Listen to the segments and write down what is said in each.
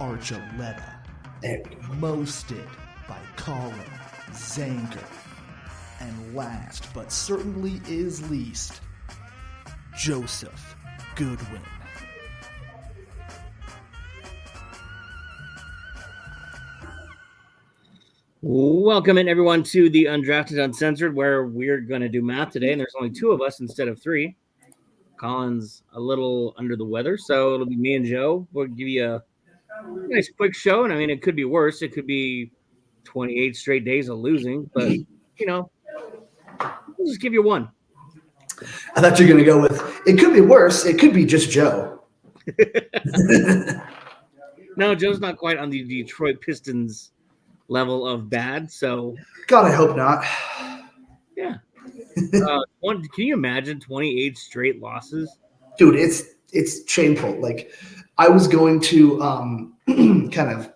Archuleta. Mosted by Collin, Zanger. And last, but certainly is least, Joseph Goodwin. Welcome in, everyone, to the Undrafted Uncensored, where we're going to do math today, and there's only two of us instead of three. Colin's a little under the weather, so it'll be me and Joe. We'll give you a nice quick show, and I mean, it could be worse. It could be 28 straight days of losing, but, you know, we'll just give you one. I thought you were going to go with, it could be worse. It could be just Joe. No, Joe's not quite on the Detroit Pistons level of bad, so. God, I hope not. Yeah. Can you imagine 28 straight losses? Dude, it's shameful. Like, I was going to kind of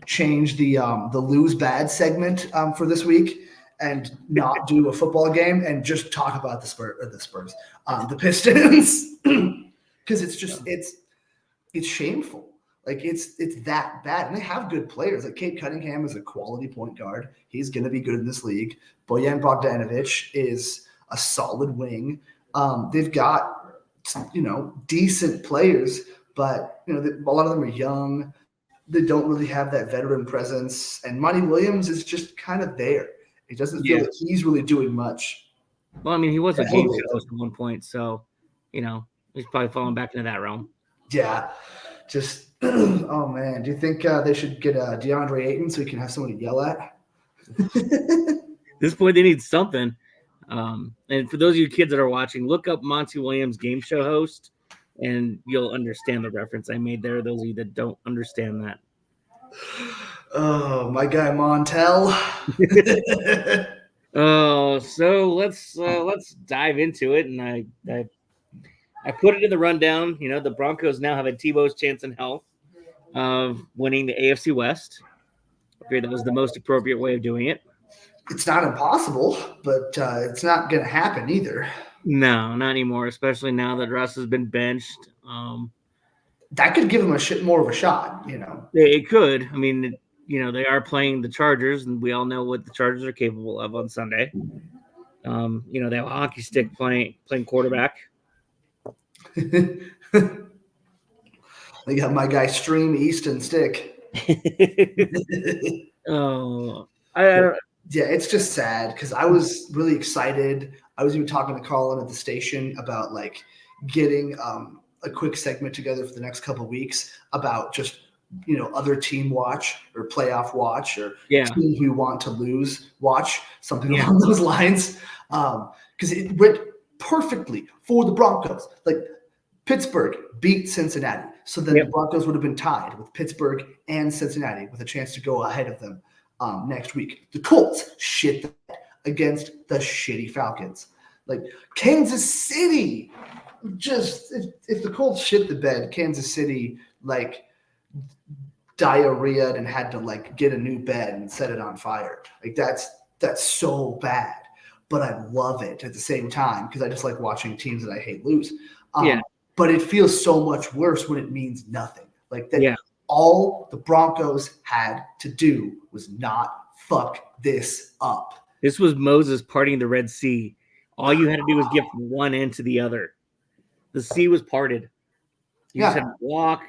change the lose bad segment for this week and not do a football game and just talk about the Pistons, because it's just it's shameful. Like, it's that bad. And they have good players. Like, Cade Cunningham is a quality point guard. He's going to be good in this league. Bojan Bogdanovic is a solid wing. They've got, decent players, but, a lot of them are young. They don't really have that veteran presence. And Monty Williams is just kind of there. It doesn't feel like he's really doing much. Well, I mean, he was a game show host at one point, so, he's probably falling back into that realm. Yeah. Just, oh, man. Do you think they should get DeAndre Ayton so he can have someone to yell at? At this point, they need something. And for those of you kids that are watching, look up Monty Williams game show host, and you'll understand the reference I made there. Those of you that don't understand that. Oh, my guy Montel. So let's dive into it. And I put it in the rundown. The Broncos now have a Tebow's chance in hell of winning the AFC West. I figured that was the most appropriate way of doing it. It's not impossible, but it's not going to happen either. No, not anymore, especially now that Russ has been benched. That could give him more of a shot, It could. I mean, they are playing the Chargers, and we all know what the Chargers are capable of on Sunday. They have a hockey stick playing quarterback. They got my guy Stream Easton Stick. Yeah, it's just sad because I was really excited. I was even talking to Collin at the station about getting a quick segment together for the next couple of weeks about just other team watch or playoff watch or team we want to lose watch, something along those lines. Because it went perfectly for the Broncos. Like, Pittsburgh beat Cincinnati, so then the Broncos would have been tied with Pittsburgh and Cincinnati with a chance to go ahead of them next week. The Colts shit the bed against the shitty Falcons. Like, Kansas City, just if the Colts shit the bed, Kansas City diarrheaed and had to get a new bed and set it on fire. Like, that's so bad, but I love it at the same time because I just like watching teams that I hate lose. But it feels so much worse when it means nothing. All the Broncos had to do was not fuck this up. This was Moses parting the Red Sea. All you had to do was get from one end to the other. The sea was parted. You just had to walk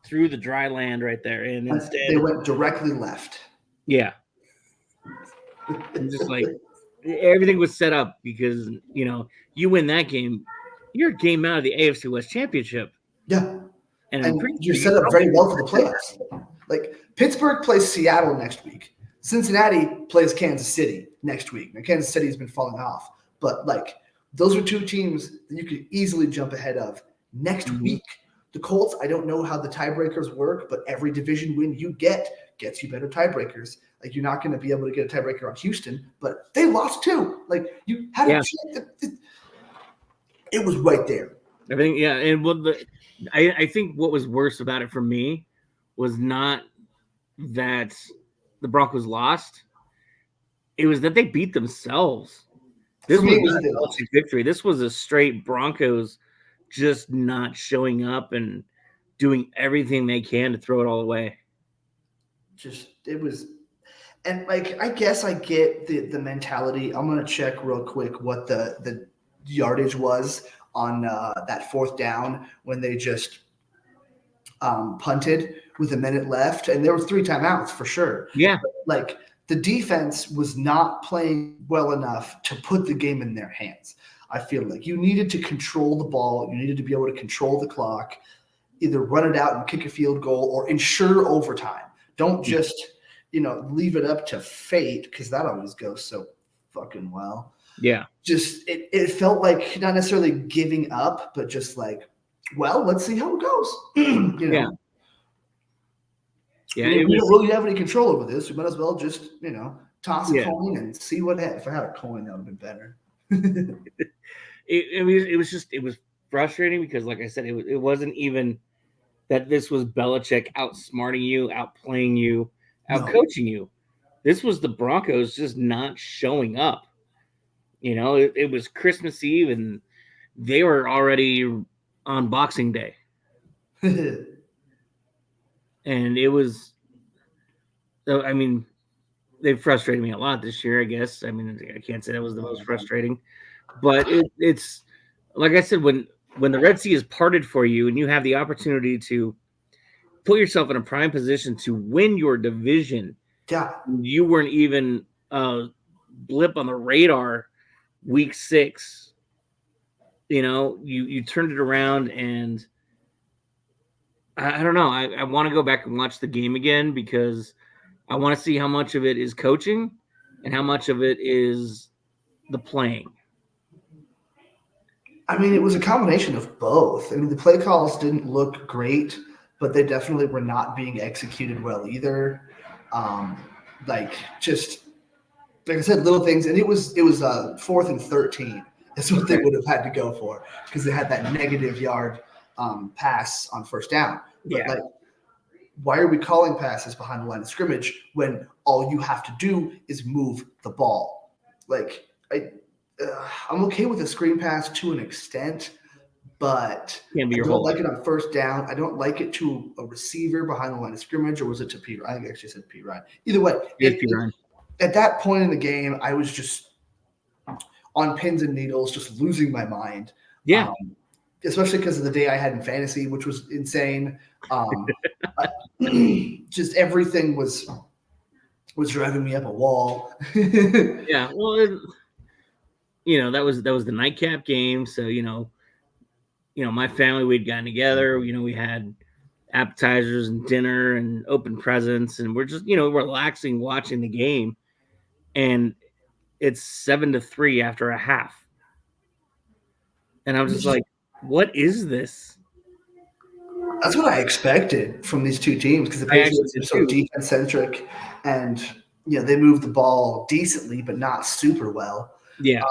through the dry land right there. And instead they went directly left. Yeah. And just everything was set up because, you win that game, you're a game out of the AFC West Championship. Yeah. And you're set up very well for the playoffs. Pittsburgh plays Seattle next week. Cincinnati plays Kansas City next week. Now, Kansas City has been falling off. But, those are two teams that you could easily jump ahead of next week. The Colts, I don't know how the tiebreakers work, but every division win you gets you better tiebreakers. You're not going to be able to get a tiebreaker on Houston, but they lost too. You had a it was right there. Everything, and I think what was worse about it for me was not that the Broncos lost; it was that they beat themselves. This was not a Belichick victory. This was a straight Broncos just not showing up and doing everything they can to throw it all away. it was. And like, I guess I get the mentality. I'm going to check real quick what the yardage was on that fourth down when they just punted with a minute left. And there were 3 timeouts for sure. Yeah. But, like, the defense was not playing well enough to put the game in their hands. I feel like you needed to control the ball. You needed to be able to control the clock, either run it out and kick a field goal or ensure overtime. Don't just, leave it up to fate, because that always goes so fucking well. Yeah. Just it felt like not necessarily giving up, but just like, well, let's see how it goes. Yeah. Yeah. We don't really have any control over this. We might as well just, toss a coin and see what happens. If I had a coin, that would have been better. It was frustrating because, like I said, it wasn't even that this was Belichick outsmarting you, outplaying you, outcoaching you. This was the Broncos just not showing up. It was Christmas Eve and they were already on Boxing Day. And it was, I mean, they frustrated me a lot this year, I guess. I mean, I can't say that was the most frustrating, but it's like I said, when the Red Sea is parted for you and you have the opportunity to put yourself in a prime position to win your division, you weren't even blip on the radar week 6. You turned it around, and I don't know. I want to go back and watch the game again because I want to see how much of it is coaching and how much of it is the playing. I mean, it was a combination of both. I mean, the play calls didn't look great, but they definitely were not being executed well either. Like I said, little things, and it was 4th and 13. That's what they would have had to go for because they had that negative yard pass on first down. But like, why are we calling passes behind the line of scrimmage when all you have to do is move the ball? Like, I'm okay with a screen pass to an extent, but I don't like it on first down. I don't like it to a receiver behind the line of scrimmage, or was it to Pete? I think I actually said Pete Ryan. Either way, at that point in the game, I was just on pins and needles, just losing my mind. Yeah. Especially because of the day I had in fantasy, which was insane. Just everything was driving me up a wall. Yeah. Well, that was the nightcap game. So, my family, we'd gotten together, we had appetizers and dinner and open presents, and we're just, relaxing, watching the game. And it's 7-3 after a half. And I was just like, what is this? That's what I expected from these two teams because the Patriots are so defense-centric, and they move the ball decently but not super well. Yeah.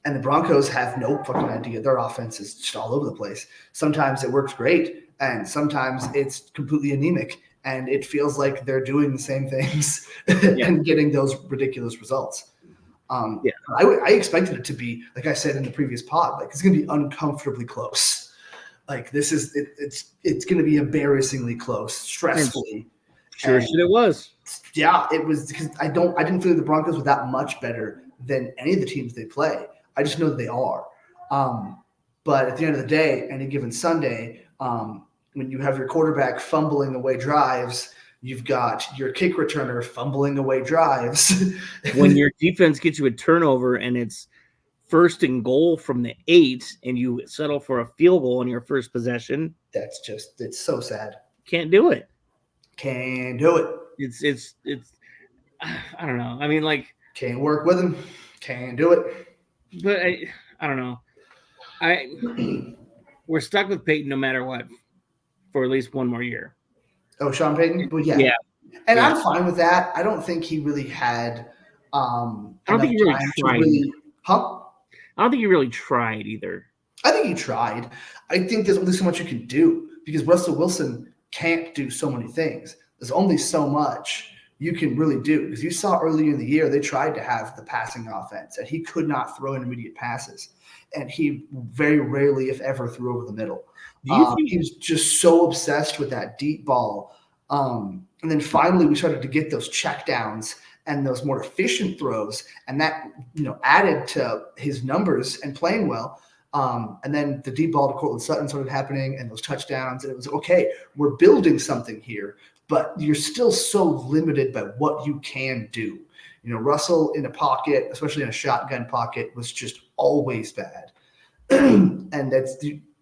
And the Broncos have no fucking idea. Their offense is just all over the place. Sometimes it works great, and sometimes it's completely anemic, and it feels like they're doing the same things and getting those ridiculous results. I expected it to be, like I said in the previous pod, like it's going to be uncomfortably close. Like this is it's going to be embarrassingly close, stressfully. Sure, it was. Yeah, it was because I didn't feel the Broncos were that much better than any of the teams they play. I just know that they are. But at the end of the day, any given Sunday, when you have your quarterback fumbling away drives, you've got your kick returner fumbling away drives. When your defense gets you a turnover and it's 1st and goal from the 8 and you settle for a field goal on your first possession. It's so sad. Can't do it. Can't do it. It's I don't know. I mean, like, can't work with him. Can't do it. But I don't know. We're stuck with Peyton no matter what for at least one more year. Oh, Sean Payton? Well, yeah. And I'm fine with that. I don't think he really had I don't think he really tried. I don't think he really tried either. I think he tried. I think there's only so much you can do because Russell Wilson can't do so many things. There's only so much you can really do because you saw earlier in the year they tried to have the passing offense and he could not throw intermediate passes. And he very rarely, if ever, threw over the middle. He was just so obsessed with that deep ball And then finally we started to get those checkdowns and those more efficient throws, and that, added to his numbers and playing well. And then the deep ball to Cortland Sutton started happening and those touchdowns, and it was okay, we're building something here, but you're still so limited by what you can do. Russell in a pocket, especially in a shotgun pocket, was just always bad. And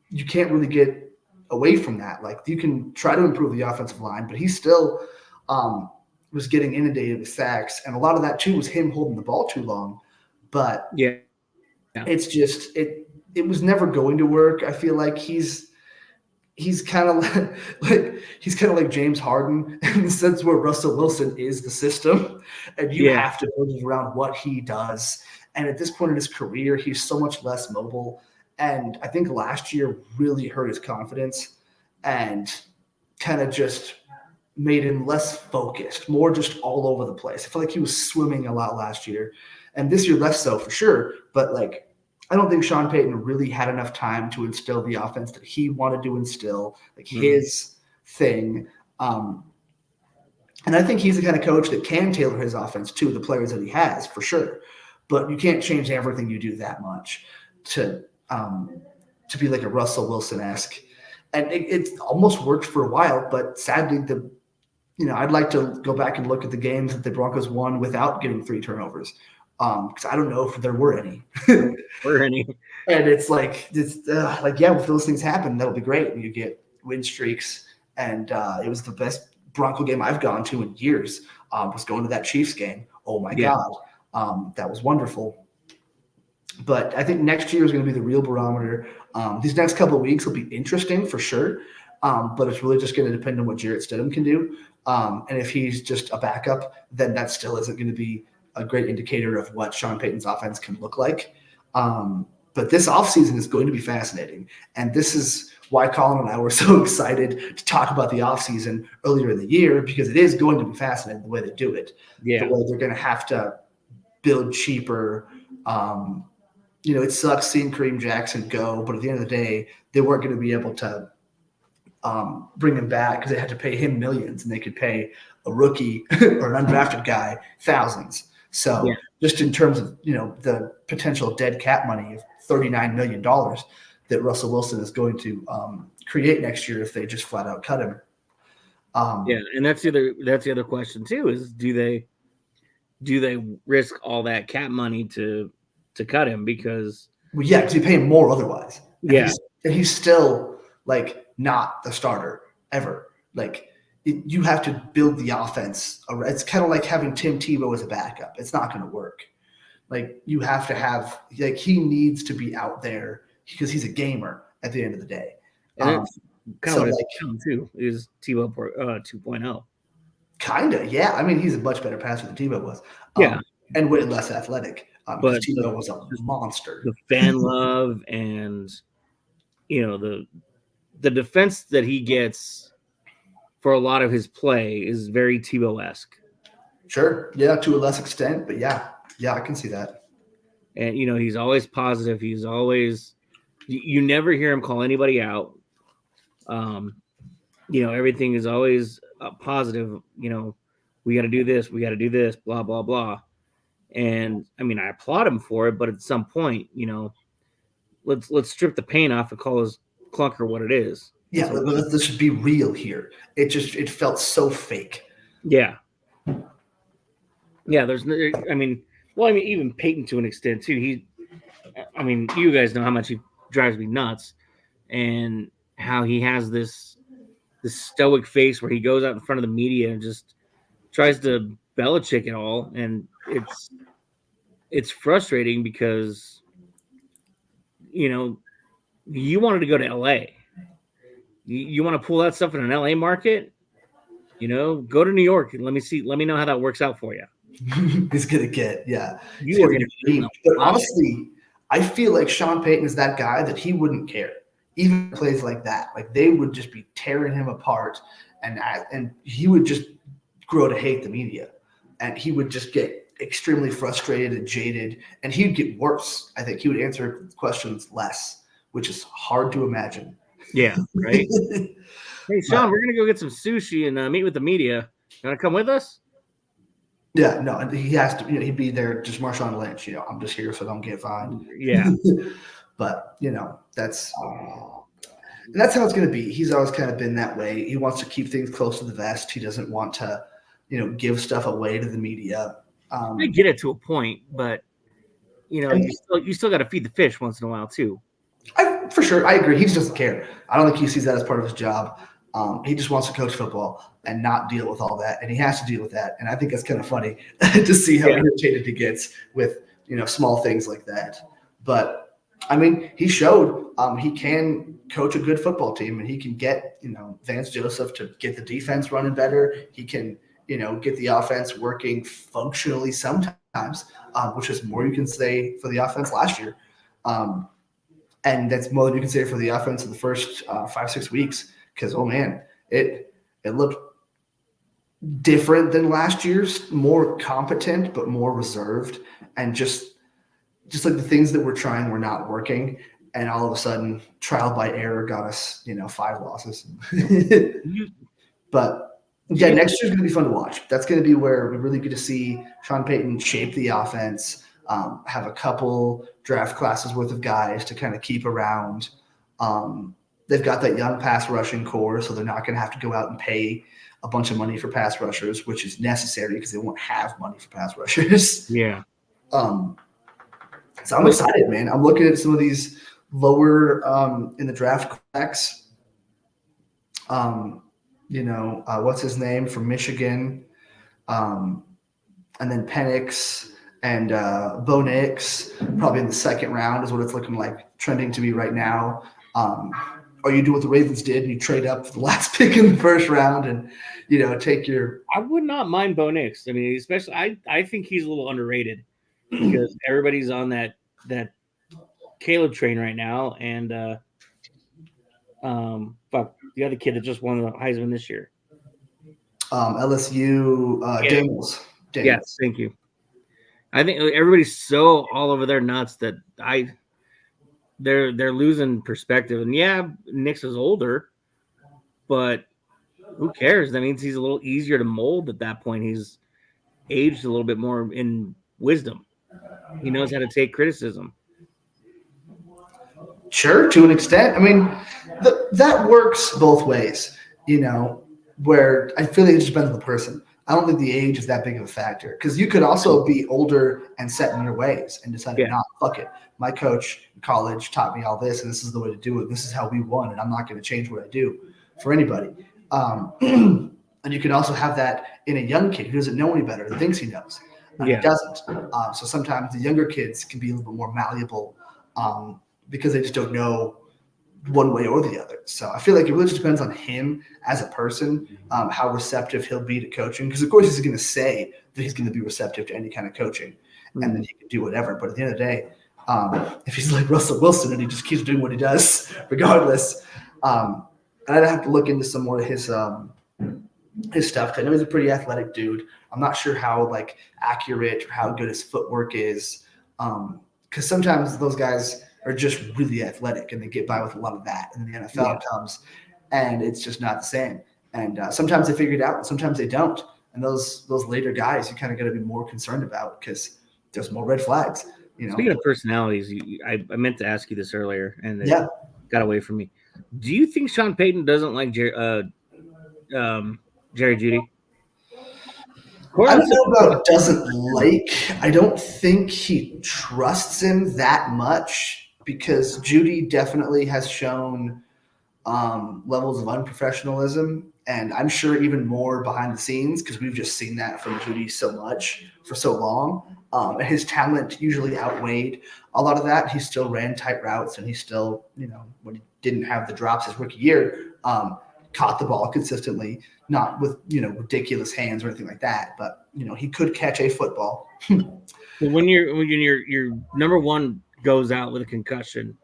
you can't really get away from that. Like, you can try to improve the offensive line, but he still was getting inundated with sacks, and a lot of that too was him holding the ball too long. But it's just it was never going to work. I feel like he's kind of like James Harden in the sense where Russell Wilson is the system, and you have to build it around what he does. And at this point in his career, he's so much less mobile. And I think last year really hurt his confidence and kind of just made him less focused, more just all over the place. I feel like he was swimming a lot last year, and this year less so for sure. But I don't think Sean Payton really had enough time to instill the offense that he wanted to instill, his thing. And I think he's the kind of coach that can tailor his offense to the players that he has, for sure. But you can't change everything you do that much to be like a Russell Wilson-esque. And it almost worked for a while, but sadly, I'd like to go back and look at the games that the Broncos won without getting 3 turnovers. Because I don't know if there were any. And it's if those things happen, that'll be great. And you get win streaks. And it was the best Bronco game I've gone to in years. Was going to that Chiefs game. Oh my God. That was wonderful. But I think next year is going to be the real barometer. These next couple of weeks will be interesting for sure. But it's really just going to depend on what Jarrett Stidham can do. And if he's just a backup, then that still isn't going to be a great indicator of what Sean Payton's offense can look like. But this offseason is going to be fascinating. And this is why Collin and I were so excited to talk about the offseason earlier in the year, because it is going to be fascinating the way they do it. The way they're going to have to build cheaper. It sucks seeing Kareem Jackson go, but at the end of the day, they weren't going to be able to bring him back because they had to pay him millions, and they could pay a rookie or an undrafted guy thousands. So just in terms of, the potential dead cap money of $39 million that Russell Wilson is going to create next year if they just flat out cut him. And that's the other question too, is do they risk all that cap money to cut him? Because because you pay him more otherwise. And he's still not the starter ever. You have to build the offense. It's kind of like having Tim Tebow as a backup. It's not going to work. You have to have he needs to be out there because he's a gamer at the end of the day. And it's kind of what it's too is Tebow 2.0. Kind of, yeah. I mean, he's a much better passer than Tebow was. And way less athletic. But Tebow was a monster. The fan love and the defense that he gets for a lot of his play is very Tebow-esque. Sure. Yeah, to a less extent, but yeah, I can see that. And he's always positive. He's always you never hear him call anybody out. Everything is always positive. We got to do this. We got to do this. Blah blah blah. And I mean, I applaud him for it, but at some point, let's strip the paint off and call his clunker what it is. Yeah, let's just be real here. It felt so fake. Yeah. Even Peyton to an extent too. You guys know how much he drives me nuts, and how he has this stoic face where he goes out in front of the media and just tries to Belichick it all, and it's frustrating because you wanted to go to LA. You want to pull that stuff in an LA market, go to New York and let me know how that works out for you. He's gonna get you are gonna be. But honestly, I feel like Sean Payton is that guy that he wouldn't care, even plays like that. They would just be tearing him apart, and he would just grow to hate the media, and he would just get extremely frustrated and jaded, and he'd get worse. I think he would answer questions less, which is hard to imagine. Yeah, right. Hey, Sean, we're gonna go get some sushi and meet with the media. You want to come with us? Yeah, no, he has to. He'd be there. Just Marshawn Lynch. I'm just here so I don't get fined. Yeah. But that's how it's going to be. He's always kind of been that way. He wants to keep things close to the vest. He doesn't want to, give stuff away to the media. I get it to a point, but you still got to feed the fish once in a while too. For sure, I agree. He just doesn't care. I don't think he sees that as part of his job. He just wants to coach football and not deal with all that, and he has to deal with that. And I think it's kind of funny to see how irritated he gets with small things like that. But I mean, he showed he can coach a good football team, and he can get Vance Joseph to get the defense running better. He can get the offense working functionally sometimes, which is more you can say for the offense last year. And that's more than you can say for the offense in the first 5-6 weeks. Because, oh, man, it looked different than last year's, more competent but more reserved. And just like the things that we're trying were not working. And all of a sudden, trial by error got us, 5 losses. But, yeah, next year's going to be fun to watch. That's going to be where we really get to see Sean Payton shape the offense, have a couple draft classes worth of guys to kind of keep around. They've got that young pass rushing core, so they're not going to have to go out and pay a bunch of money for pass rushers, which is necessary because they won't have money for pass rushers. Yeah. So I'm excited, man. I'm looking at some of these lower in the draft class. What's his name from Michigan? And then Penix and Bo Nix, probably in the second round is what it's looking like, trending to be right now. Or you do what the Ravens did and you trade up for the last pick in the first round and, take your – I would not mind Bo Nix. I mean, especially I think he's a little underrated because everybody's on that Caleb train right now. And the other kid that just won the Heisman this year. LSU, Daniels. Yes, thank you. I think everybody's so all over their nuts that they're losing perspective. And yeah, Nix is older, but who cares? That means he's a little easier to mold at that point. He's aged a little bit more in wisdom. He knows how to take criticism. Sure, to an extent. I mean, that works both ways, where I feel like it just depends on the person. I don't think the age is that big of a factor because you could also be older and set in your ways and decide, fuck it. My coach in college taught me all this, and this is the way to do it. This is how we won, and I'm not going to change what I do for anybody. And you can also have that in a young kid who doesn't know any better and thinks he knows. He doesn't. So sometimes the younger kids can be a little bit more malleable because they just don't know one way or the other. So I feel like it really just depends on him as a person, how receptive he'll be to coaching. Because, of course, he's going to say that he's going to be receptive to any kind of coaching, and then he can do whatever. But at the end of the day, if he's like Russell Wilson and he just keeps doing what he does regardless, I'd have to look into some more of his stuff. I know he's a pretty athletic dude. I'm not sure how accurate or how good his footwork is, because sometimes those guys are just really athletic and they get by with a lot of that. And then the NFL comes and it's just not the same. And sometimes they figure it out and sometimes they don't. And those later guys, you kind of got to be more concerned about because there's more red flags. Speaking of personalities, I meant to ask you this earlier and it got away from me. Do you think Sean Payton doesn't like Jerry Jeudy? I don't know about doesn't like. I don't think he trusts him that much because Jeudy definitely has shown levels of unprofessionalism, and I'm sure even more behind the scenes because we've just seen that from Jeudy so much for so long. And his talent usually outweighed a lot of that. He still ran tight routes, and he still, when he didn't have the drops his rookie year, caught the ball consistently, not with, ridiculous hands or anything like that. But, he could catch a football. When your number one goes out with a concussion,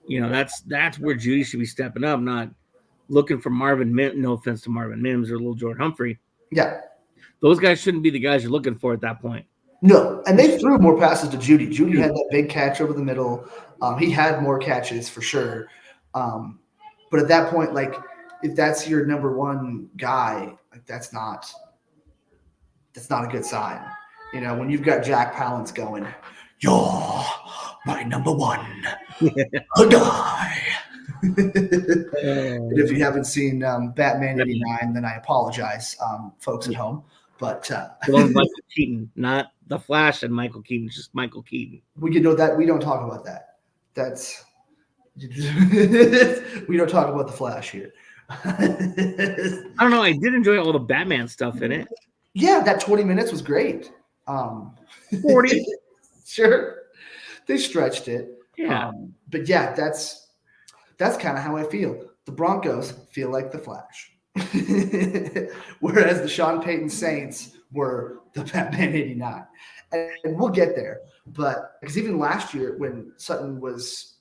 that's where Jeudy should be stepping up, not looking for Marvin Mims. No offense to Marvin Mims or little Jordan Humphrey. Yeah. Those guys shouldn't be the guys you're looking for at that point. No, and they threw more passes to Jeudy. Jeudy had that big catch over the middle. He had more catches for sure. But at that point, if that's your number one guy, like that's not a good sign. You know, when you've got Jack Palance going, "You're my number one guy." And if you haven't seen Batman '89, then I apologize, folks at home. But Michael Keaton, not the Flash and Michael Keaton, just Michael Keaton. We can know that we don't talk about that. That's we don't talk about the Flash here. I don't know. I did enjoy all the Batman stuff in it. Yeah, that 20 minutes was great. 40. Sure. They stretched it. Yeah. But yeah, that's kind of how I feel. The Broncos feel like the Flash. Whereas the Sean Payton Saints were the Batman '89. And we'll get there. But because even last year when Sutton was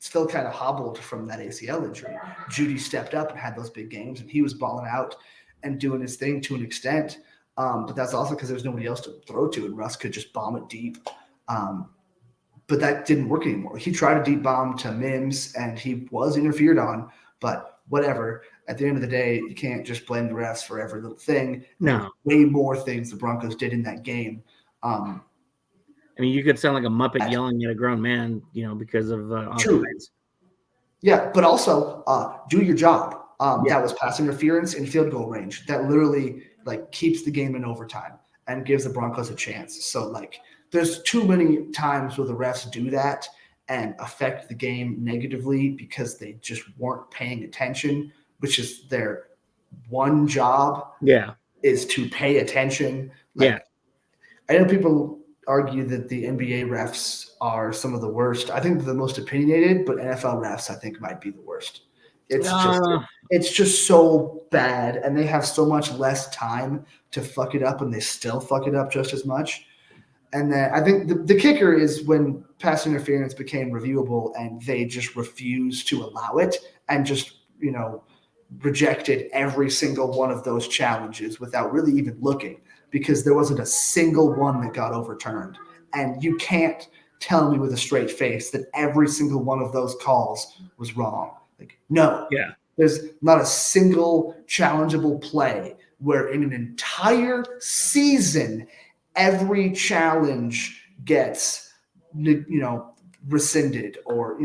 still kind of hobbled from that ACL injury, Judy stepped up and had those big games, and he was balling out and doing his thing to an extent. But that's also because there's nobody else to throw to, and Russ could just bomb it deep. But that didn't work anymore. He tried a deep bomb to Mims, and he was interfered on. But whatever. At the end of the day, you can't just blame the refs for every little thing. No. Way more things the Broncos did in that game. I mean, you could sound like a Muppet yelling at a grown man, because of offense. Yeah, but also do your job. That was pass interference in field goal range. That literally keeps the game in overtime and gives the Broncos a chance. So there's too many times where the refs do that and affect the game negatively because they just weren't paying attention, which is their one job. Yeah, is to pay attention. I know people argue that the NBA refs are some of the worst. I think they're the most opinionated, but NFL refs I think might be the worst. It's just so bad, and they have so much less time to fuck it up, and they still fuck it up just as much. And then I think the kicker is when pass interference became reviewable, and they just refused to allow it, and just rejected every single one of those challenges without really even looking, because there wasn't a single one that got overturned. And you can't tell me with a straight face that every single one of those calls was wrong. No. Yeah. There's not a single challengeable play where in an entire season, every challenge gets, rescinded or,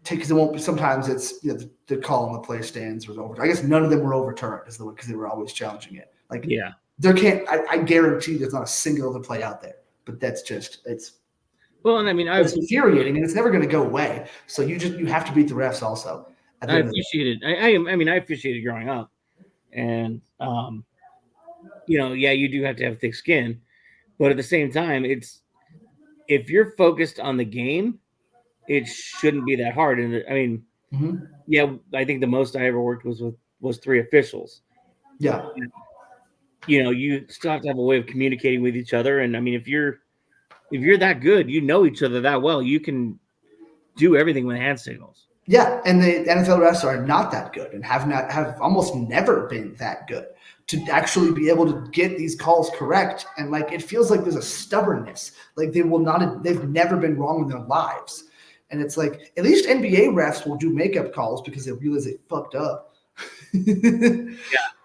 because it won't be. Sometimes it's the call on the play stands was over. I guess none of them were overturned because they were always challenging it. There can't. I guarantee there's not a single other play out there. But that's just it's. Well, and I mean, it's infuriating, and it's never going to go away. So you have to beat the refs also. I appreciate it. I appreciated growing up, and you do have to have thick skin, but at the same time, if you're focused on the game, it shouldn't be that hard. And I mean, I think the most I ever worked was 3 officials. Yeah. You still have to have a way of communicating with each other. And I mean, if you're that good, each other that well, you can do everything with hand signals. Yeah. And the NFL refs are not that good and have almost never been that good to actually be able to get these calls correct. And it feels like there's a stubbornness. They've never been wrong in their lives. And it's at least NBA refs will do makeup calls because they realize they fucked up. Yeah.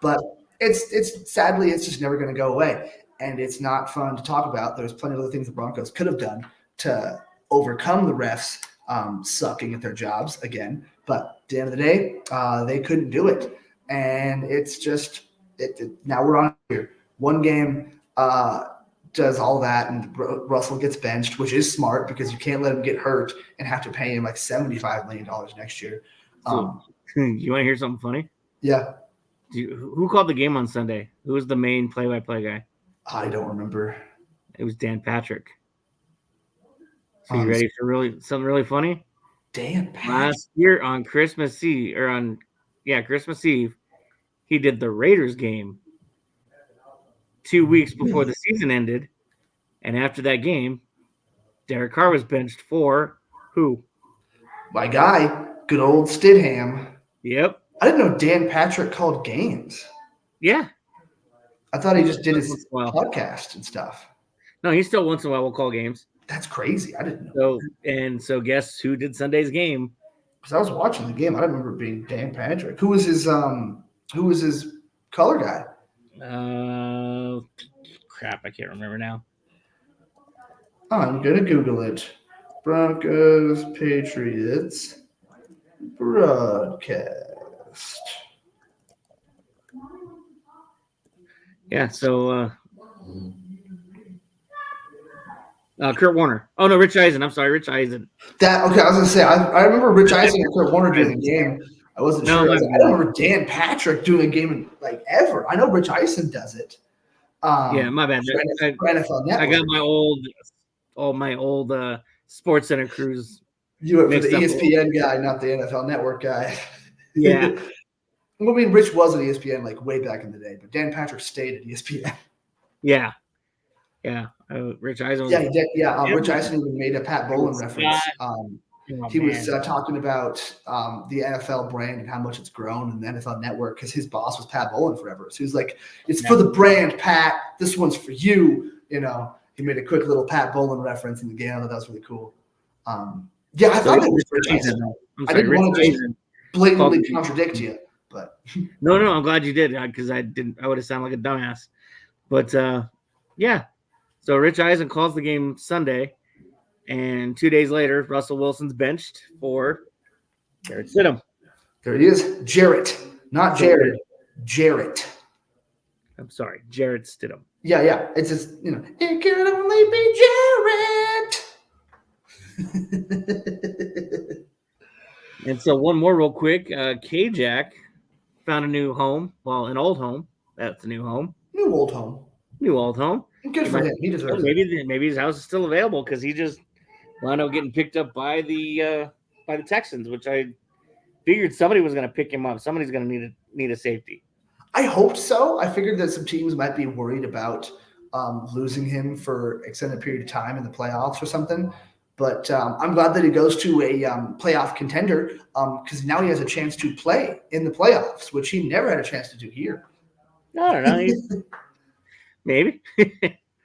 But it's sadly, it's just never going to go away. And it's not fun to talk about. There's plenty of other things the Broncos could have done to overcome the refs sucking at their jobs again. But at the end of the day, they couldn't do it. And it's just now we're on here. One game does all that, and Russell gets benched, which is smart because you can't let him get hurt and have to pay him $75 million next year. You want to hear something funny? Yeah. Who called the game on Sunday? Who was the main play-by-play guy? I don't remember. It was Dan Patrick. So you ready for something really funny? Dan Patrick. Last year on Christmas Eve, Christmas Eve, he did the Raiders game 2 weeks before the season ended. And after that game, Derek Carr was benched for who? My guy, good old Stidham. Yep. I didn't know Dan Patrick called games. Yeah. I thought he just did his podcast and stuff. No, he still once in a while will call games. That's crazy. I didn't know. So guess who did Sunday's game? Because I was watching the game. I don't remember it being Dan Patrick. Who was his color guy? Crap, I can't remember now. I'm gonna Google it. Broncos Patriots broadcast. Yeah, so Kurt Warner. Oh no, Rich Eisen. I'm sorry, Rich Eisen. I was gonna say I remember Rich Eisen and Kurt Warner doing a game. I wasn't sure. I don't remember Dan Patrick doing a game like ever. I know Rich Eisen does it. Yeah, my bad. I got my old Sports Center crews. You went for the ESPN guy, not the NFL Network guy. Yeah. I mean, Rich was at ESPN like way back in the day, but Dan Patrick stayed at ESPN. Yeah. Rich Eisen. Rich Eisen even made a Pat Bowlen reference. He was talking about the NFL brand and how much it's grown in the NFL Network because his boss was Pat Bowlen forever. So he was like, "It's for the brand, Pat. This one's for you." You know, he made a quick little Pat Bowlen reference in the game. I thought that was really cool. I thought it was Rich Eisen. I didn't want to just blatantly contradict you, but no, I'm glad you did because I would have sounded like a dumbass. But so Rich Eisen calls the game Sunday, and 2 days later, Russell Wilson's benched for Jarrett Stidham. There he is, Jarrett, not Jared, Jarrett. I'm sorry, Jarrett Stidham. Yeah. It's just it could only be Jarrett. And so one more real quick, K-Jack found a new home. Well, an old home. That's a new home. New old home. Good for him. He deserves it. Maybe his house is still available because he just wound up getting picked up by the Texans, which I figured somebody was going to pick him up. Somebody's going to need a safety. I hoped so. I figured that some teams might be worried about losing him for extended period of time in the playoffs or something. But I'm glad that he goes to a playoff contender because now he has a chance to play in the playoffs, which he never had a chance to do here. I don't know. Maybe.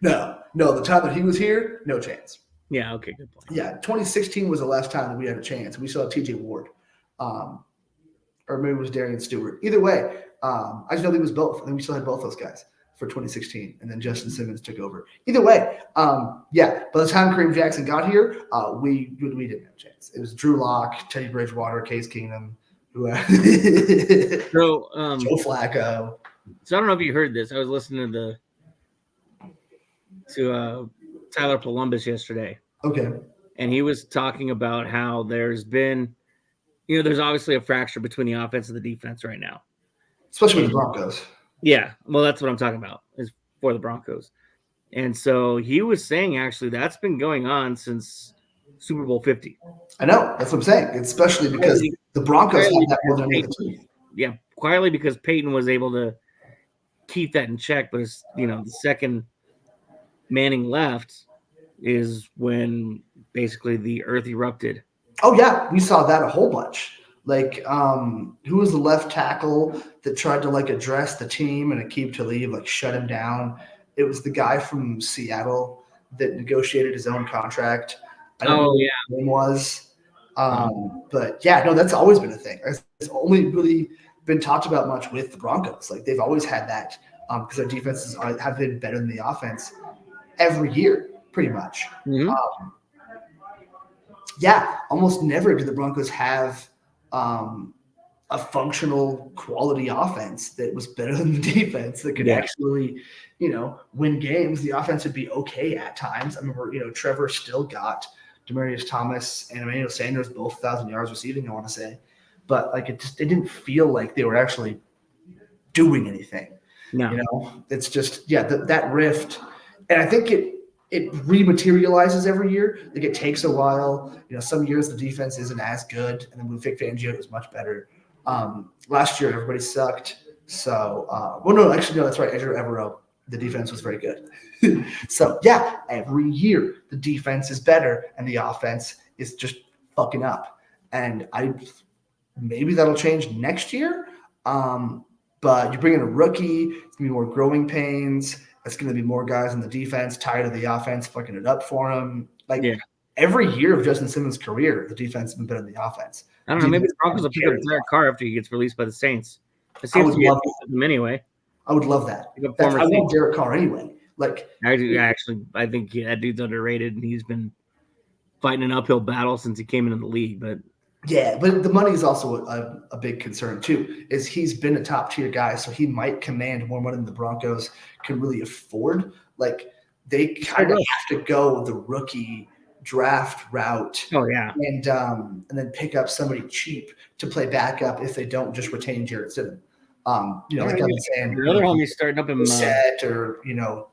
No. The time that he was here, no chance. Yeah. Okay. Good point. Yeah. 2016 was the last time that we had a chance. We saw TJ Ward, or maybe it was Darian Stewart. Either way, I just know he was both. And we still had both those guys for 2016, and then Justin Simmons took over. Either way, by the time Kareem Jackson got here, we didn't have a chance. It was Drew Lock, Teddy Bridgewater, Case Keenum, Joe Flacco. So I don't know if you heard this. I was listening to Tyler Columbus yesterday. Okay. And he was talking about how there's been, there's obviously a fracture between the offense and the defense right now. Especially with the Broncos. Yeah. Well, that's what I'm talking about is for the Broncos. And so he was saying actually that's been going on since Super Bowl 50. I know. That's what I'm saying. Especially because the Broncos have that more than any other team. Yeah. Quietly because Peyton was able to keep that in check. But it's, the second Manning left is when basically the earth erupted. Oh yeah, we saw that a whole bunch. Like, who was the left tackle that tried to address the team and Aqib Talib shut him down? It was the guy from Seattle that negotiated his own contract. I don't know what his name was. But yeah, no, that's always been a thing. It's only really been talked about much with the Broncos. They've always had that because their defenses have been better than the offense every year, pretty much. Mm-hmm. Almost never do the Broncos have a functional quality offense that was better than the defense that could actually, win games. The offense would be okay at times. I remember, Trevor still got Demaryius Thomas and Emmanuel Sanders both 1,000 yards receiving, I want to say. But it didn't feel like they were actually doing anything. No. It's just, that rift. And I think it rematerializes every year. It takes a while. Some years the defense isn't as good, and then with Vic Fangio, it was much better. Last year, everybody sucked. So, that's right. Andrew Evero, the defense was very good. So, every year the defense is better, and the offense is just fucking up. And maybe that'll change next year. But you bring in a rookie, it's gonna be more growing pains. It's going to be more guys on the defense tired of the offense fucking it up for them. every year of Justin Simmons' career, the defense has been better than the offense. I don't know. Maybe the Broncos will pick up Derek Carr after he gets released by the Saints. It seems to be him anyway. I would love that. I love Derek Carr anyway. Like I think that dude's underrated, and he's been fighting an uphill battle since he came into the league. But yeah, but the money is also a big concern too. Is he's been a top tier guy, so he might command more money than the Broncos can really afford. Like they kind of have to go the rookie draft route. Oh yeah, and then pick up somebody cheap to play backup if they don't just retain Jarrett Stidham. Like I've been saying, your other homie's starting up in Set or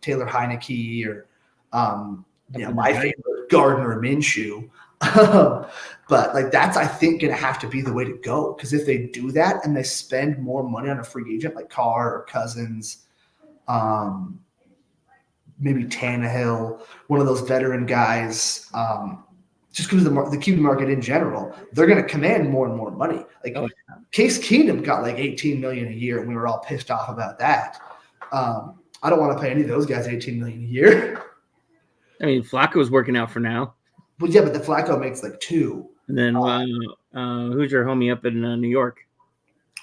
Taylor Heineke or my favorite Gardner Minshew. But like that's I think gonna have to be the way to go, because if they do that and they spend more money on a free agent like Carr or Cousins, maybe Tannehill, one of those veteran guys, just because of the QB market in general, they're going to command more and more money. Like Case Keenum got like $18 million a year, and we were all pissed off about that. I don't want to pay any of those guys $18 million a year. I mean, Flacco's working out for now. Well, yeah, but the Flacco makes like $2 million. And then who's your homie up in New York?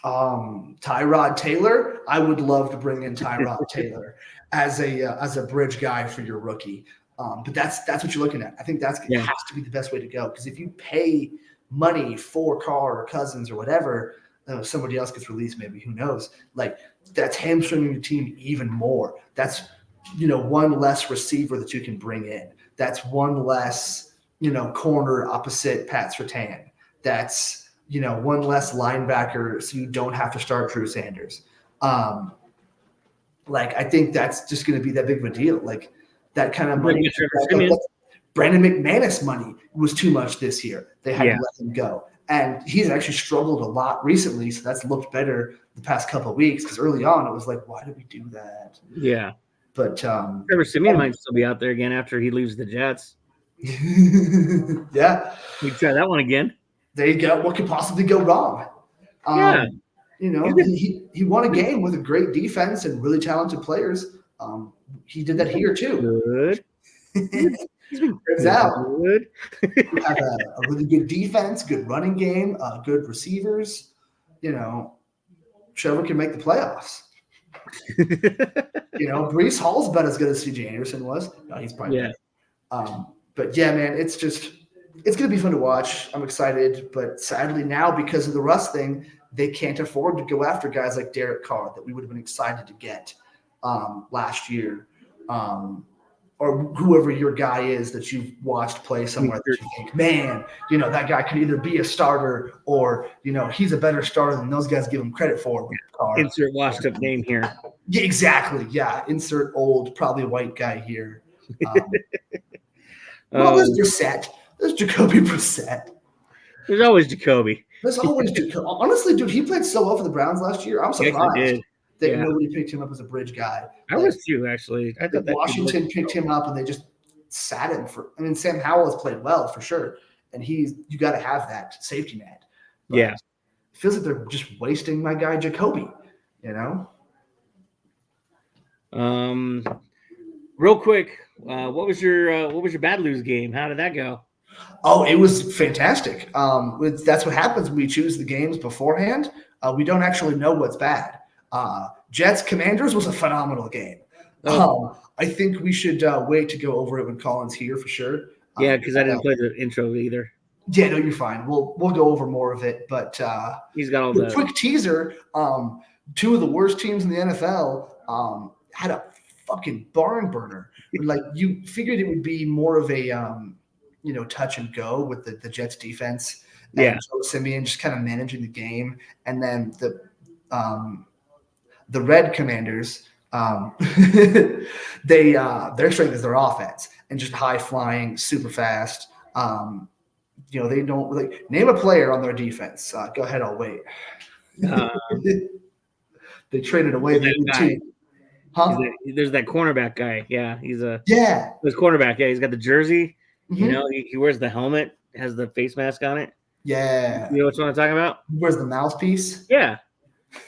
Tyrod Taylor. I would love to bring in Tyrod Taylor as a bridge guy for your rookie. But that's what you're looking at. I think has to be the best way to go, because if you pay money for Carr or Cousins or whatever, somebody else gets released, maybe, who knows? Like that's hamstringing the team even more. That's one less receiver that you can bring in. That's one less corner opposite Pat Surtain. That's one less linebacker, so you don't have to start Drew Sanders. Like I think that's just going to be that big of a deal. Like that kind of money. Brandon McManus money was too much this year. They had to let him go. And he's actually struggled a lot recently, so that's looked better the past couple of weeks, because early on it was like, why did we do that? Yeah. But Trevor Siemian might still be out there again after he leaves the Jets. Yeah. We try that one again. There you go. What could possibly go wrong? He won a game with a great defense and really talented players. He did that here too. Good. Turns out good. We have a really good defense, good running game, good receivers. Trevor can make the playoffs. Breece Hall's about as good as C.J. Anderson was. No, he's probably better. But yeah, man, it's going to be fun to watch. I'm excited, but sadly now, because of the Russ thing, they can't afford to go after guys like Derek Carr that we would have been excited to get last year, or whoever your guy is that you've watched play somewhere that you think, man, that guy could either be a starter or, he's a better starter than those guys give him credit for. Insert washed up name here. Yeah, exactly. Yeah. Insert old, probably white guy here. There's Brissett. There's Jacoby Brissett. There's always Jacoby. There's always Jacoby. Honestly, dude, he played so well for the Browns last year. I'm surprised that nobody picked him up as a bridge guy. I was too, actually. I thought that Washington picked him up, and they just sat him for. I mean, Sam Howell has played well for sure, and you got to have that safety net. But it feels like they're just wasting my guy Jacoby. Real quick, what was your bad lose game? How did that go? Oh, it was fantastic. That's what happens when we choose the games beforehand. We don't actually know what's bad. Jets Commanders was a phenomenal game. I think we should wait to go over it when Collin's here for sure. Yeah, because I didn't play the intro either. Yeah, no, you're fine. We'll go over more of it, but he's got all the quick teaser. Two of the worst teams in the NFL had a fucking barn burner. Like you figured it would be more of a touch and go with the Jets defense. And Joe Simeon just kind of managing the game, and then the Red Commanders, their strength is their offense and just high flying, super fast. They don't really name a player on their defense. Go ahead, I'll wait. They traded away the team. Huh? There's that cornerback guy. Yeah, he's his cornerback. Yeah, he's got the jersey. Mm-hmm. He wears the helmet, has the face mask on it. Yeah. You know what I'm talking about? He wears the mouthpiece. Yeah.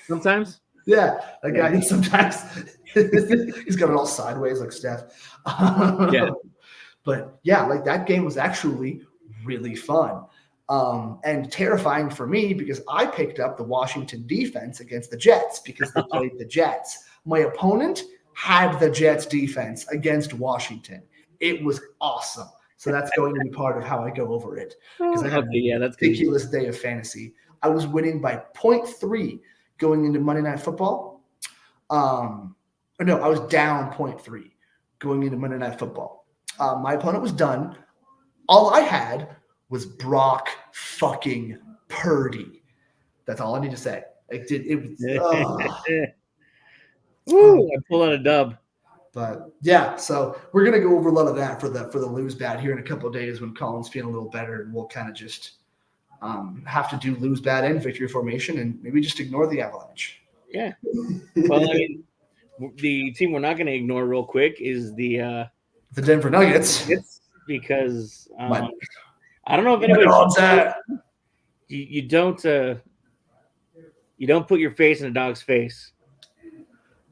Sometimes. Yeah, that guy. Sometimes he's got it all sideways like Steph. But yeah, like that game was actually really fun. And terrifying for me because I picked up the Washington defense against the Jets because they played the Jets. My opponent had the Jets defense against Washington. It was awesome. So that's going to be part of how I go over it because I had a ridiculous day of fantasy. I was winning by 0.3 going into Monday Night Football. I was down 0.3 going into Monday Night Football. My opponent was done. All I had was Brock fucking Purdy. That's all I need to say. I pull out a dub. But yeah, so we're gonna go over a lot of that for the lose bad here in a couple of days when Colin's feeling a little better, and we'll kind of just have to do lose bad and victory formation, and maybe just ignore the Avalanche. Yeah. Well, I mean, the team we're not going to ignore real quick is the Denver Nuggets. Because I don't know if anybody you don't put your face in a dog's face.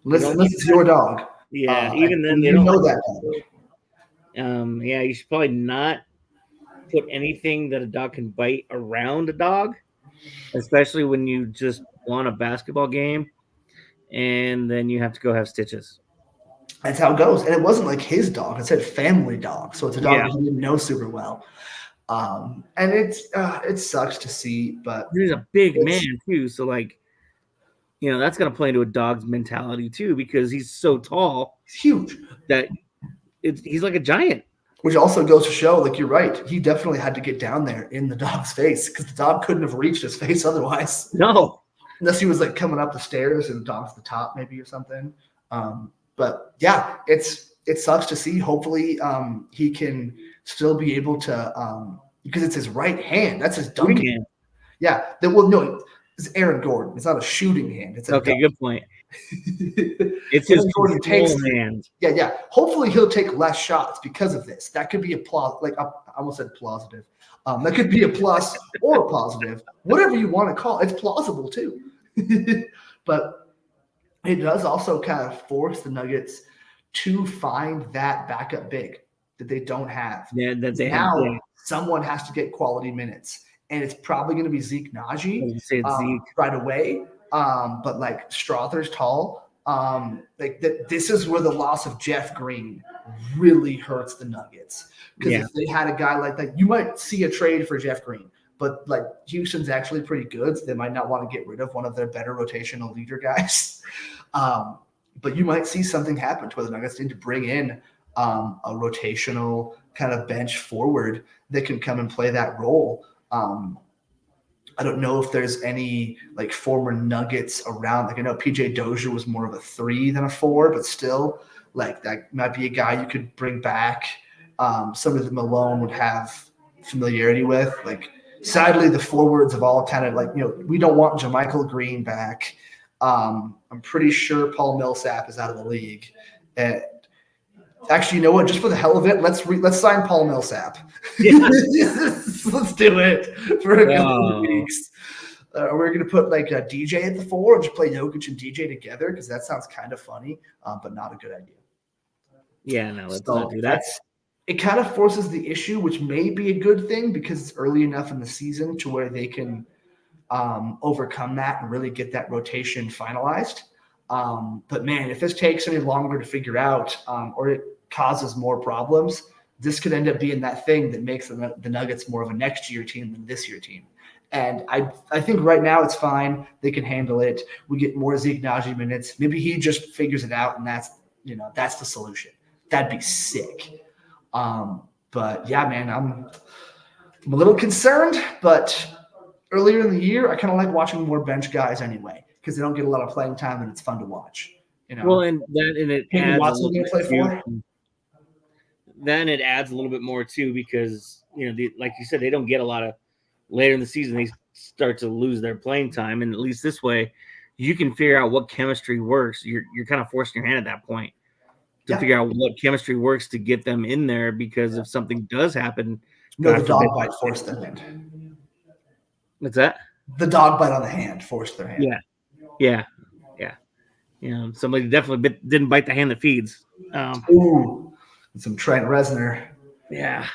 Unless it's your dog. Yeah, even then they don't know that. Yeah, you should probably not put anything that a dog can bite around a dog, especially when you just won a basketball game and then you have to go have stitches. That's how it goes. And it wasn't like his dog. It said family dog. So it's a dog he didn't know super well. And it sucks to see, but he's a big man too. So that's going to play into a dog's mentality too, because he's so tall. He's huge. That he's like a giant. Which also goes to show, like, you're right. He definitely had to get down there in the dog's face because the dog couldn't have reached his face otherwise. No. Unless he was like coming up the stairs and the dog's at the top maybe or something. But yeah, it sucks to see. Hopefully he can still be able to because it's his right hand. That's his dunking hand. Yeah. It's Aaron Gordon. It's not a shooting hand. It's good point. It's his Gordon takes hand. Yeah. Hopefully he'll take less shots because of this. That could be a plus. Like I almost said plausive. That could be a plus or a positive, whatever you want to call it. It's plausible too. But it does also kind of force the Nuggets to find that backup big that they don't have. Yeah, that they now have. Someone has to get quality minutes, and it's probably going to be Zeke Naji Zeke right away. But like Strother's tall. This is where the loss of Jeff Green really hurts the Nuggets. Because if they had a guy like that, you might see a trade for Jeff Green. But like Houston's actually pretty good, so they might not want to get rid of one of their better rotational leader guys. But you might see something happen to where the Nuggets need to bring in a rotational kind of bench forward that can come and play that role. I don't know if there's any like former Nuggets around. Like I know PJ Dozier was more of a 3 than a 4, but still, like that might be a guy you could bring back. Somebody that Malone would have familiarity with. Like sadly, the forwards have all kind of like, we don't want JaMychal Green back. I'm pretty sure Paul Millsap is out of the league. Actually, you know what? Just for the hell of it, let's sign Paul Millsap. Yeah. Let's do it for a couple of weeks. We're going to put like a DJ at the 4 and just play Jokic and DJ together because that sounds kind of funny, but not a good idea. Yeah, no, let's not do that. It kind of forces the issue, which may be a good thing because it's early enough in the season to where they can overcome that and really get that rotation finalized. But man, if this takes any longer to figure out or it causes more problems, this could end up being that thing that makes the Nuggets more of a next year team than this year team. And I think right now it's fine. They can handle it. We get more Zeke Naji minutes. Maybe he just figures it out, and that's the solution. That'd be sick. But yeah, man, I'm a little concerned, but earlier in the year, I kind of like watching more bench guys anyway, because they don't get a lot of playing time and it's fun to watch. Well, and it adds it adds a little bit more too, because like you said, they don't get a lot of later in the season. They start to lose their playing time, and at least this way, you can figure out what chemistry works. You're kind of forcing your hand at that point to figure out what chemistry works to get them in there, because if something does happen, the dog bite forced their hand. What's that? The dog bite on the hand forced their hand. Yeah. Somebody definitely didn't bite the hand that feeds. Ooh, some Trent Reznor. Yeah.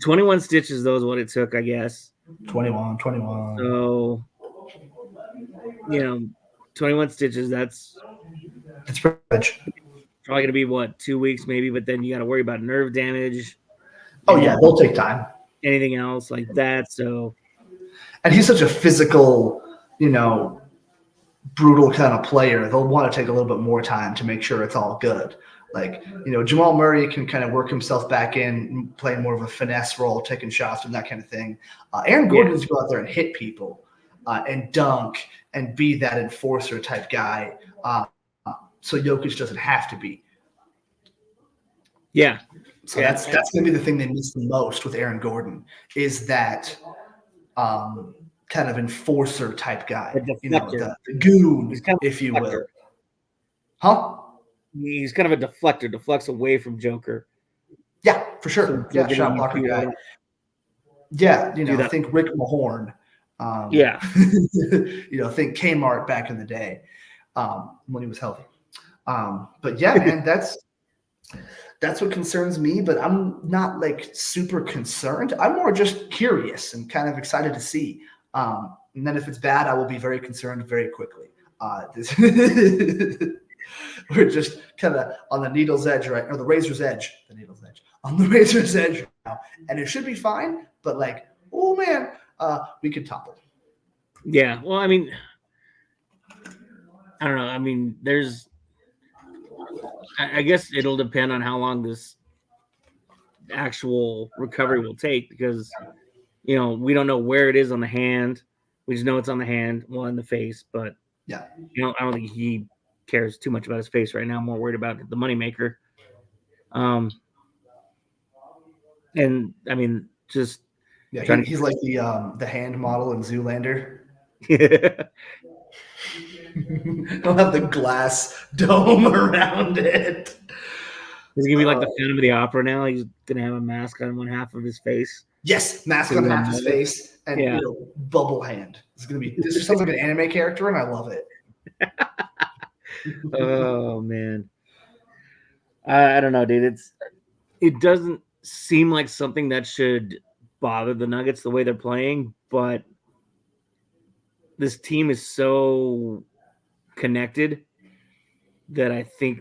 21 stitches, though, is what it took, I guess. 21. So, 21 stitches, that's It's pretty much. probably going to be, 2 weeks maybe, but then you got to worry about nerve damage. Oh, yeah, they'll take time. Anything else like that, so. And he's such a physical, brutal kind of player. They'll want to take a little bit more time to make sure it's all good. Like, Jamal Murray can kind of work himself back in, playing more of a finesse role, taking shots and that kind of thing. Aaron Gordon needs to go out there and hit people and dunk and be that enforcer type guy. So Jokic doesn't have to be. Yeah. So that's going to be the thing they miss the most with Aaron Gordon is that kind of enforcer type guy, the goon, if you will. Huh? He's kind of a deflector, deflects away from Joker. Yeah, for sure. So shot blocker guy. Yeah, think Rick Mahorn. Think Kmart back in the day when he was healthy. But yeah, man, that's what concerns me. But I'm not like super concerned. I'm more just curious and kind of excited to see. And then if it's bad, I will be very concerned very quickly. We're just kind of on the needle's edge, right? Or the razor's edge. On the razor's edge right now. And it should be fine. But like, oh man, we could topple. Yeah. Well, I mean, I don't know. I mean, I guess it'll depend on how long this actual recovery will take because, we don't know where it is on the hand. We just know it's on the hand, well, in the face. But, yeah, I don't think he cares too much about his face right now. I'm more worried about the moneymaker. And, I mean, just. Yeah, he's like the hand model in Zoolander. He'll have the glass dome around it. He's gonna be like the Phantom of the Opera now. He's gonna have a mask on one half of his face. Yes, mask on half his face and bubble hand. This sounds like an anime character, and I love it. Oh man, I don't know, dude. It doesn't seem like something that should bother the Nuggets the way they're playing, but this team is so connected that I think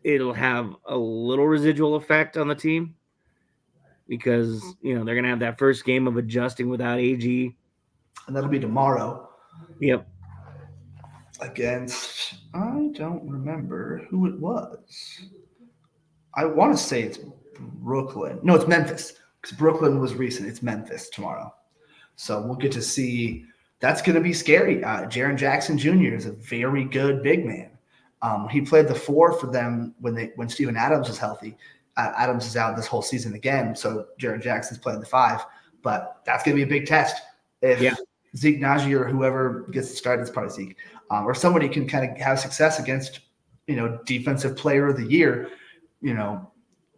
it'll have a little residual effect on the team because, they're going to have that first game of adjusting without AG. And that'll be tomorrow. Yep. Against, I don't remember who it was. I want to say it's Brooklyn. No, it's Memphis. Because Brooklyn was recent. It's Memphis tomorrow. So we'll get to see. That's going to be scary. Jaren Jackson Jr. is a very good big man. He played the 4 for them when Steven Adams was healthy. Adams is out this whole season again, so Jaren Jackson's playing the 5. But that's going to be a big test. If Zeke Naji or whoever gets started, it's probably Zeke, or somebody can kind of have success against, defensive player of the year,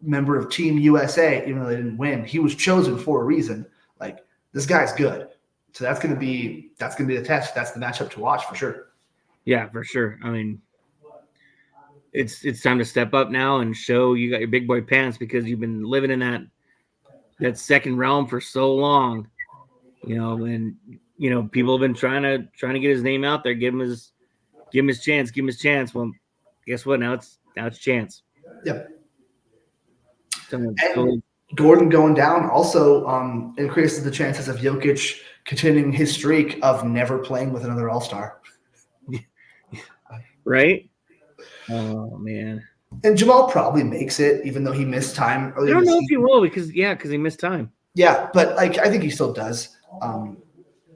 member of Team USA, even though they didn't win. He was chosen for a reason. Like, this guy's good. So that's going to be the test. That's the matchup to watch for sure. Yeah, for sure. I mean, it's time to step up now and show you got your big boy pants because you've been living in that second realm for so long, and people have been trying to get his name out there, give him his chance. Well, guess what? Now it's chance. Yep. And Gordon going down also increases the chances of Jokic continuing his streak of never playing with another All-Star. Right? Oh, man. And Jamal probably makes it, even though he missed time. I don't know if he will because he missed time. Yeah, but I think he still does.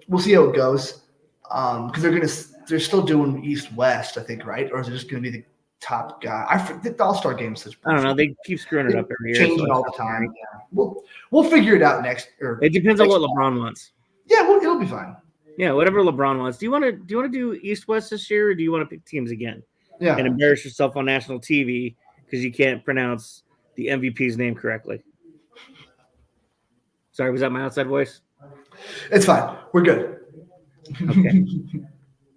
We'll see how it goes because they're still doing East-West, I think, right? Or is it just going to be the top guy? I think the All-Star game says. I don't know. They keep screwing it up every year. Changing all the time. Yeah. We'll figure it out next. It depends on what LeBron wants. Yeah, well, it'll be fine. Yeah, whatever LeBron wants. Do you want to do East-West this year, or do you want to pick teams again? Yeah. And embarrass yourself on national TV because you can't pronounce the MVP's name correctly. Sorry, was that my outside voice? It's fine. We're good. Okay.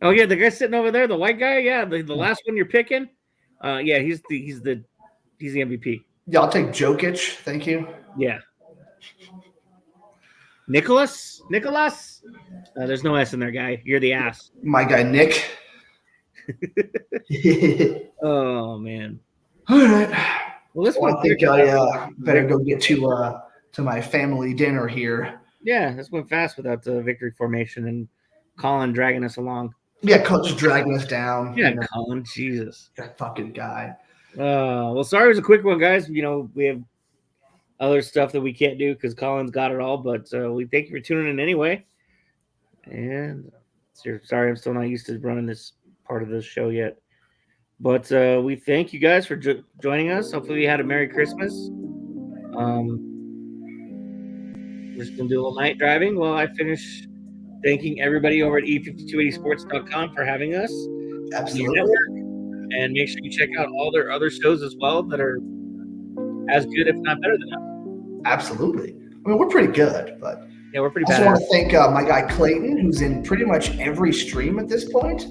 Oh yeah, the guy sitting over there, the white guy. Yeah, the last one you're picking. Yeah, he's the MVP. Yeah, I'll take Jokic. Thank you. Yeah. Nicholas? There's no S in there, guy. You're the ass. My guy, Nick. Oh, man. All right. Well, this Well, one I think I better go get to my family dinner here. Yeah, this went fast without the victory formation and Collin dragging us along. Yeah, just dragging us down. Yeah, Collin, Jesus. That fucking guy. Well, sorry it was a quick one, guys. You know, we have other stuff that we can't do because Collin's got it all, but we thank you for tuning in anyway. And sorry, I'm still not used to running this part of the show yet. But we thank you guys for joining us. Hopefully you had a Merry Christmas. We're just going to do a little night driving while I finish thanking everybody over at e5280sports.com for having us. Absolutely. And make sure you check out all their other shows as well that are as good, if not better than us. Absolutely. I mean, we're pretty good, but yeah, we're pretty I bad. also want to thank my guy Clayton, who's in pretty much every stream at this point.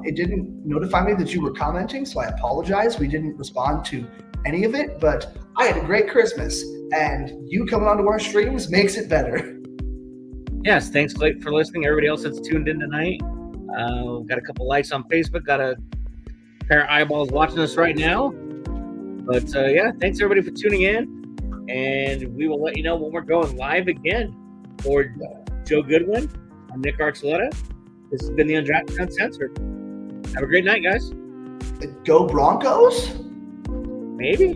It didn't notify me that you were commenting, so I apologize. We didn't respond to any of it, but I had a great Christmas, and you coming onto our streams makes it better. Yes, thanks, Clayton, for listening. Everybody else that's tuned in tonight. We've got a couple likes on Facebook, got a pair of eyeballs watching us right now. But yeah, thanks everybody for tuning in, and we will let you know when we're going live again. For Joe Goodwin, I'm Nick Archuleta. This has been the Undrafted Uncensored. Have a great night, guys. Go Broncos? Maybe.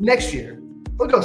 Next year. We'll go